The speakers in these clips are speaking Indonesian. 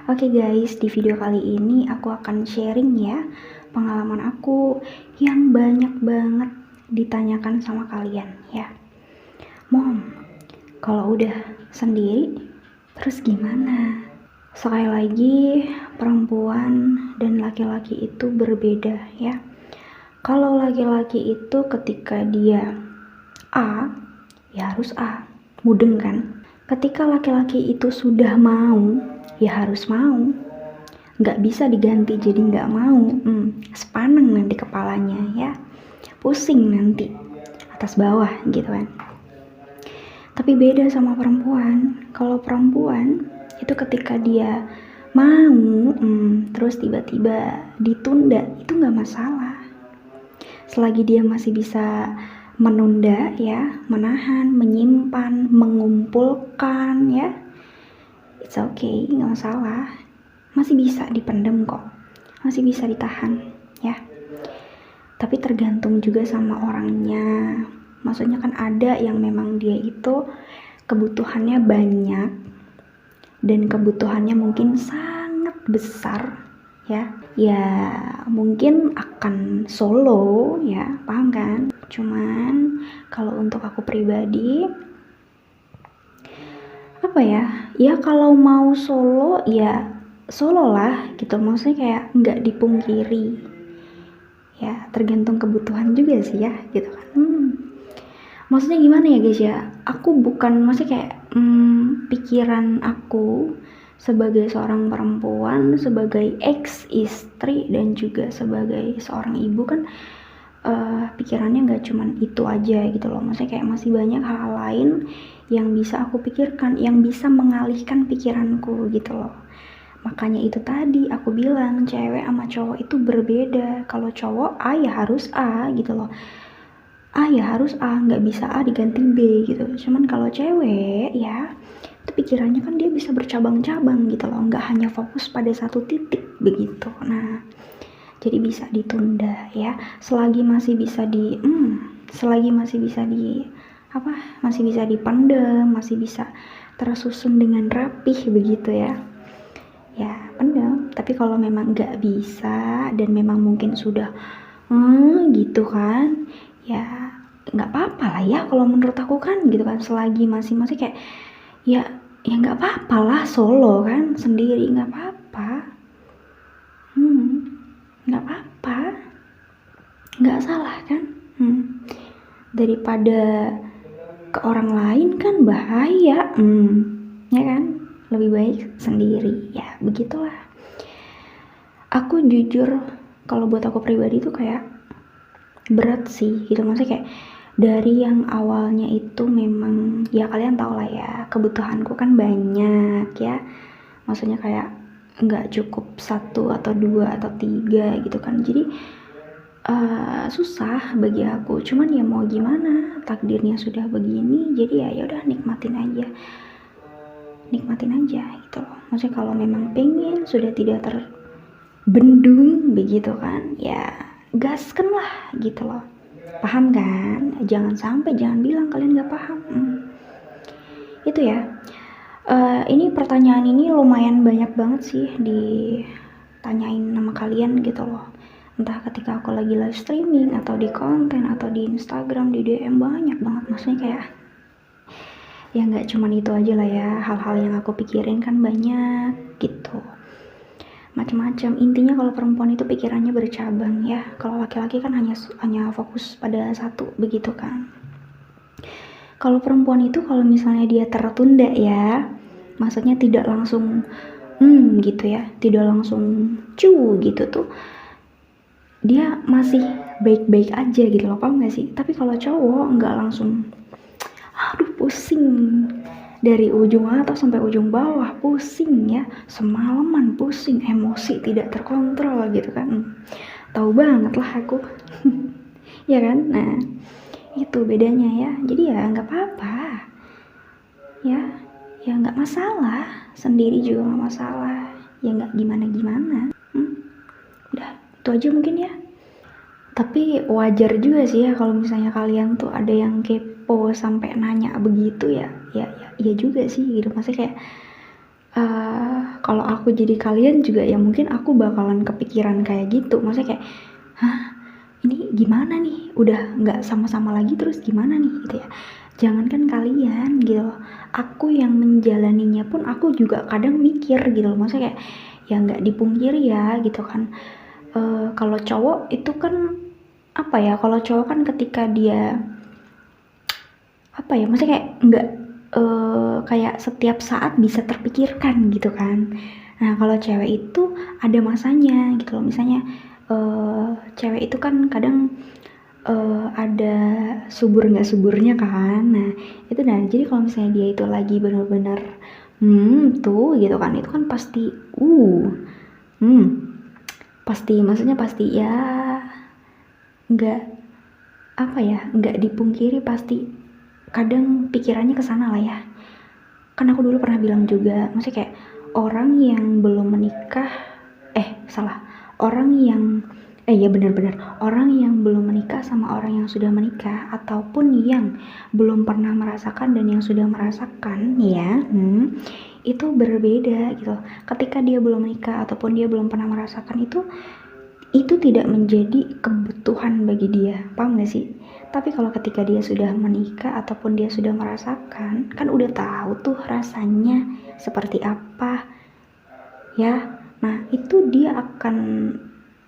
Oke guys, di video kali ini aku akan sharing ya pengalaman aku yang banyak banget ditanyakan sama kalian ya. Mom, kalau udah sendiri terus gimana? Sekali lagi, perempuan dan laki-laki itu berbeda ya. Kalau laki-laki itu ketika dia A, ya harus A, mudeng kan? Ketika laki-laki itu sudah mau, ya harus mau, nggak bisa diganti jadi nggak mau. Sepaneng nanti kepalanya ya, pusing nanti atas bawah gitu kan. Tapi beda sama perempuan. Kalau perempuan itu ketika dia mau, terus tiba-tiba ditunda, itu nggak masalah. Selagi dia masih bisa menunda ya, menahan, menyimpan, mengumpulkan ya, it's okay, nggak masalah, masih bisa dipendam kok, masih bisa ditahan ya. Tapi tergantung juga sama orangnya. Maksudnya kan ada yang memang dia itu kebutuhannya banyak dan kebutuhannya mungkin sangat besar ya mungkin akan solo ya, paham kan? Cuman kalau untuk aku pribadi apa ya kalau mau solo ya solo lah gitu, maksudnya kayak nggak dipungkiri ya, tergantung kebutuhan juga sih ya gitu kan. Maksudnya gimana ya guys ya, aku bukan maksudnya kayak pikiran aku sebagai seorang perempuan, sebagai ex-istri dan juga sebagai seorang ibu kan pikirannya nggak cuman itu aja gitu loh. Maksudnya kayak masih banyak hal-hal lain yang bisa aku pikirkan, yang bisa mengalihkan pikiranku gitu loh. Makanya itu tadi aku bilang cewek sama cowok itu berbeda. Kalau cowok A ya harus A gitu loh, A ya harus A, nggak bisa A diganti B gitu. Cuman kalau cewek ya itu pikirannya kan dia bisa bercabang-cabang gitu loh, nggak hanya fokus pada satu titik begitu. Nah, jadi bisa ditunda ya, selagi masih bisa masih bisa dipendam, masih bisa tersusun dengan rapih begitu ya pendam. Tapi kalau memang nggak bisa dan memang mungkin sudah gitu kan ya, nggak apa-apa lah ya kalau menurut aku kan gitu kan. Selagi masih kayak ya nggak apa-apa lah solo kan, sendiri nggak apa-apa, nggak apa-apa, nggak salah kan. Daripada ke orang lain kan bahaya, ya kan, lebih baik sendiri ya, begitulah. Aku jujur kalau buat aku pribadi tuh kayak berat sih gitu, maksudnya kayak dari yang awalnya itu memang ya kalian tau lah ya, kebutuhanku kan banyak ya, maksudnya kayak nggak cukup 1 atau 2 atau 3 gitu kan. Jadi susah bagi aku, cuman ya mau gimana, takdirnya sudah begini, jadi ya udah nikmatin aja gitu loh. Maksudnya kalau memang pengen sudah tidak terbendung begitu kan ya, gaskan lah gitu loh, paham kan? Jangan bilang kalian gak paham. Itu ya, ini pertanyaan ini lumayan banyak banget sih ditanyain sama kalian gitu loh, entah ketika aku lagi live streaming atau di konten atau di Instagram, di DM, banyak banget. Maksudnya kayak ya nggak cuman itu aja lah ya, hal-hal yang aku pikirin kan banyak gitu, macam-macam. Intinya kalau perempuan itu pikirannya bercabang ya, kalau laki-laki kan hanya fokus pada satu begitu kan. Kalau perempuan itu kalau misalnya dia tertunda ya, maksudnya tidak langsung gitu ya, tidak langsung gitu tuh, dia masih baik-baik aja gitu loh, paham gak sih? Tapi kalau cowok nggak langsung aduh pusing dari ujung atas sampai ujung bawah, pusing ya, semalaman pusing, emosi tidak terkontrol gitu kan. Tahu banget lah aku. Ya kan? Nah, itu bedanya ya. Jadi ya nggak apa-apa. Ya nggak masalah. Sendiri juga nggak masalah. Ya nggak gimana-gimana. Udah, itu aja mungkin ya. Tapi wajar juga sih ya kalau misalnya kalian tuh ada yang kepo sampai nanya begitu ya juga sih gitu. Maksudnya kayak Kalau aku jadi kalian juga ya mungkin aku bakalan kepikiran kayak gitu. Maksudnya kayak, hah, ini gimana nih? Udah nggak sama-sama lagi terus gimana nih gitu ya. Jangankan kalian gitu loh. Aku yang menjalaninya pun aku juga kadang mikir gitu loh. Maksudnya kayak ya nggak dipungkiri ya gitu kan. Kalau cowok itu kan apa ya? Kalau cowok kan ketika dia apa ya? Maksudnya kayak nggak kayak setiap saat bisa terpikirkan gitu kan. Nah kalau cewek itu ada masanya gitu loh. Misalnya cewek itu kan kadang ada subur nggak suburnya kan. Nah itu jadi kalau misalnya dia itu lagi benar-benar tuh gitu kan, itu kan pasti hmm, pasti maksudnya pasti ya nggak apa ya, nggak dipungkiri pasti kadang pikirannya kesana lah ya. Kan aku dulu pernah bilang juga, maksudnya kayak orang yang belum menikah, orang yang ya benar-benar orang yang belum menikah sama orang yang sudah menikah, ataupun yang belum pernah merasakan dan yang sudah merasakan ya, itu berbeda gitu. Ketika dia belum menikah ataupun dia belum pernah merasakan itu tidak menjadi kebutuhan bagi dia, paham gak sih? Tapi kalau ketika dia sudah menikah ataupun dia sudah merasakan, kan udah tahu tuh rasanya seperti apa ya. Nah itu dia akan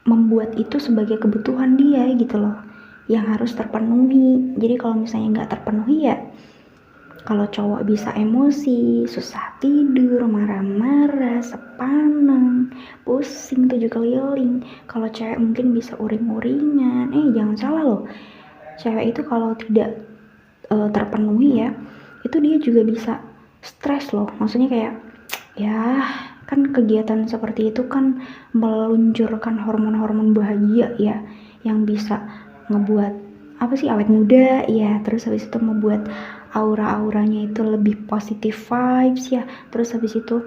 membuat itu sebagai kebutuhan dia gitu loh, yang harus terpenuhi. Jadi kalau misalnya nggak terpenuhi ya, kalau cowok bisa emosi, susah tidur, marah-marah, sepaneng, pusing 7 keliling. Kalau cewek mungkin bisa uring-uringan. Jangan salah loh, cewek itu kalau tidak terpenuhi ya, itu dia juga bisa stres loh. Maksudnya kayak ya kan kegiatan seperti itu kan meluncurkan hormon-hormon bahagia ya, yang bisa ngebuat apa sih, awet muda ya. Terus habis itu membuat aura-auranya itu lebih positive vibes ya. Terus habis itu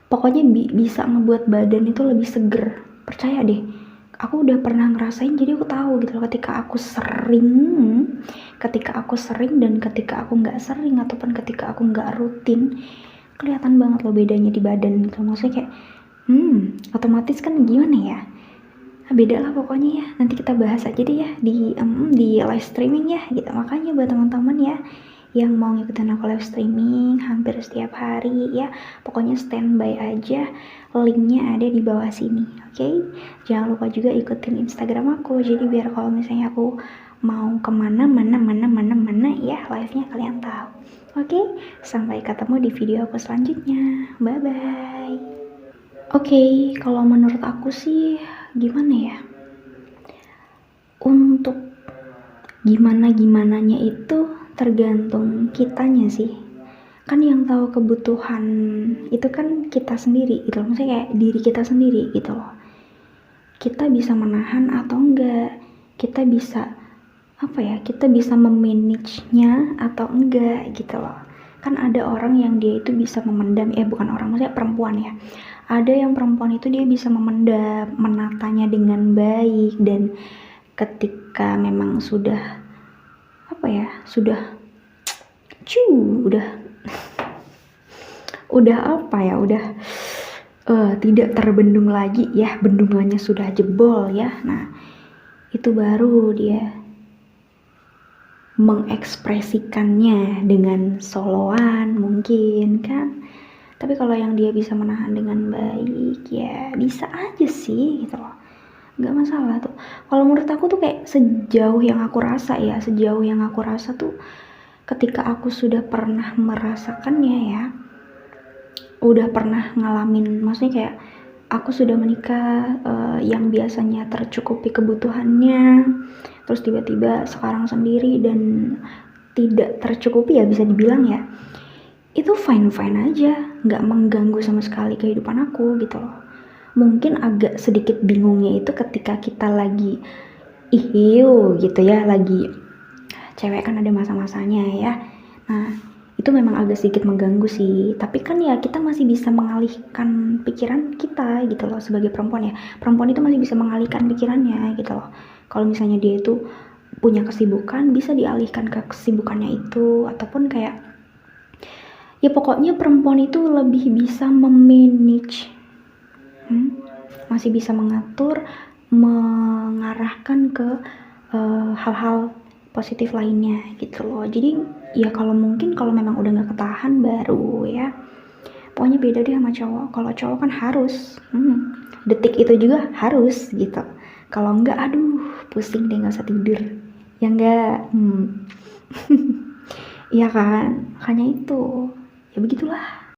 pokoknya bisa ngebuat badan itu lebih seger. Percaya deh, aku udah pernah ngerasain, jadi aku tahu gitu loh. Ketika aku sering dan ketika aku nggak sering, ataupun ketika aku nggak rutin, kelihatan banget loh bedanya di badan gitu. Maksudnya kayak otomatis kan gimana ya, beda lah pokoknya ya. Nanti kita bahas aja deh ya di live streaming ya gitu. Makanya buat teman-teman ya yang mau ngikutin aku live streaming hampir setiap hari ya, pokoknya standby aja, linknya ada di bawah sini. Oke? Jangan lupa juga ikutin Instagram aku, jadi biar kalau misalnya aku mau kemana mana ya, live-nya kalian tahu. Oke? Sampai ketemu di video aku selanjutnya. Bye bye. Oke, kalau menurut aku sih gimana ya, untuk gimananya itu tergantung kitanya sih. Kan yang tahu kebutuhan itu kan kita sendiri gitu loh. Maksudnya kayak diri kita sendiri gitu loh. Kita bisa menahan atau enggak, kita bisa kita bisa memanage-nya atau enggak gitu loh. Kan ada orang yang dia itu bisa memendam, bukan orang, maksudnya perempuan ya. Ada yang perempuan itu dia bisa memendam, menatanya dengan baik, dan ketika memang sudah tidak terbendung lagi ya, bendungannya sudah jebol ya. Nah itu baru dia mengekspresikannya dengan soloan mungkin kan. Tapi kalau yang dia bisa menahan dengan baik ya bisa aja sih gitu loh, nggak masalah tuh. Kalau menurut aku tuh kayak sejauh yang aku rasa tuh, ketika aku sudah pernah merasakannya ya, udah pernah ngalamin, maksudnya kayak aku sudah menikah, yang biasanya tercukupi kebutuhannya, terus tiba-tiba sekarang sendiri dan tidak tercukupi ya, bisa dibilang ya, itu fine-fine aja, nggak mengganggu sama sekali kehidupan aku gitu loh. Mungkin agak sedikit bingungnya itu ketika kita lagi gitu ya, lagi cewek kan ada masa-masanya ya. Nah itu memang agak sedikit mengganggu sih, tapi kan ya kita masih bisa mengalihkan pikiran kita gitu loh. Sebagai perempuan ya, perempuan itu masih bisa mengalihkan pikirannya gitu loh. Kalau misalnya dia itu punya kesibukan, bisa dialihkan ke kesibukannya itu, ataupun kayak Ya pokoknya perempuan itu lebih bisa memanage, masih bisa mengatur, mengarahkan ke hal-hal positif lainnya gitu loh. Jadi ya kalau memang udah nggak ketahan baru ya. Pokoknya beda deh sama cowok. Kalau cowok kan harus, detik itu juga harus gitu. Kalau enggak, aduh pusing deh, nggak usah tidur. Ya enggak, Iya kan, makanya itu ya begitulah.